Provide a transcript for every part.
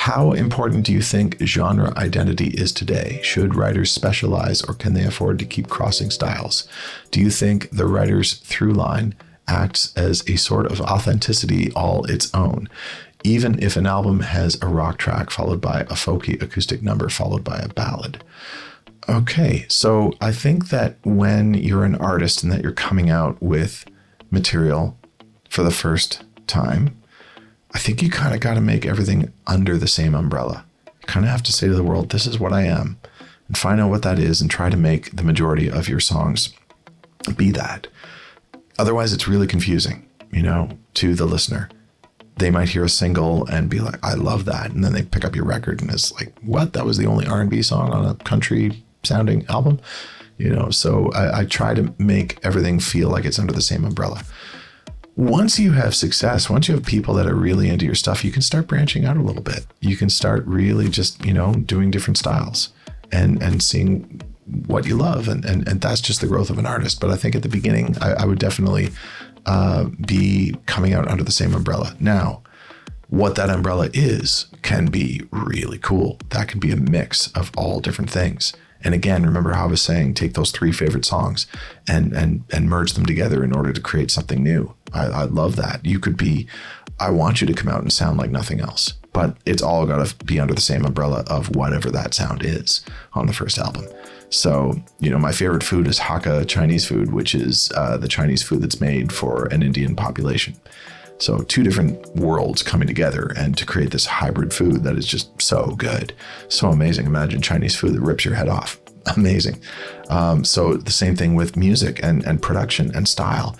How important do you think genre identity is today? Should writers specialize, or can they afford to keep crossing styles? Do you think the writer's through line acts as a sort of authenticity all its own, even if an album has a rock track followed by a folky acoustic number followed by a ballad? Okay, so I think that when you're an artist and that you're coming out with material for the first time, I think you kind of got to make everything under the same umbrella. You kind of have to say to the world, this is what I am, and find out what that is and try to make the majority of your songs be that. Otherwise, it's really confusing, to the listener. They might hear a single and be like, I love that. And then they pick up your record and it's like, what? That was the only R&B song on a country sounding album? So I try to make everything feel like it's under the same umbrella. Once you have success, once you have people that are really into your stuff, you can start branching out a little bit. You can start really just, doing different styles and seeing what you love. And that's just the growth of an artist. But I think at the beginning, I would definitely be coming out under the same umbrella. Now, what that umbrella is can be really cool. That can be a mix of all different things. And again, remember how I was saying, take those 3 favorite songs and merge them together in order to create something new. I love that. You could be, I want you to come out and sound like nothing else, but it's all got to be under the same umbrella of whatever that sound is on the first album. So, my favorite food is Hakka Chinese food, which is the Chinese food that's made for an Indian population. So 2 different worlds coming together and to create this hybrid food that is just so good, so amazing. Imagine Chinese food that rips your head off. Amazing. So the same thing with music and production and style.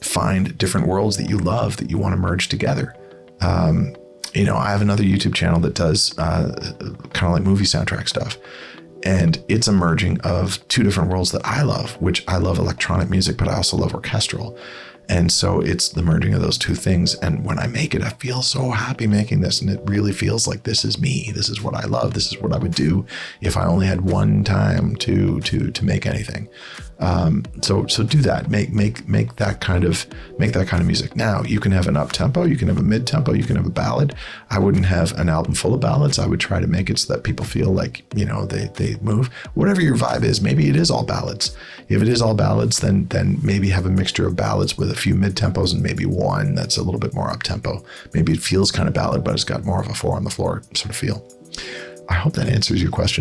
Find different worlds that you love that you want to merge together. I have another YouTube channel that does kind of like movie soundtrack stuff. And it's a merging of 2 different worlds that I love, which I love electronic music, but I also love orchestral. And so it's the merging of those 2 things. And when I make it, I feel so happy making this. And it really feels like this is me. This is what I love. This is what I would do if I only had one time to make anything. So do that. Make that kind of music. Now you can have an up tempo, you can have a mid tempo, you can have a ballad. I wouldn't have an album full of ballads. I would try to make it so that people feel like, they move. Whatever your vibe is, maybe it is all ballads. If it is all ballads, then maybe have a mixture of ballads with a few mid tempos and maybe one that's a little bit more up tempo. Maybe it feels kind of ballad, but it's got more of a 4 on the floor sort of feel. I hope that answers your question.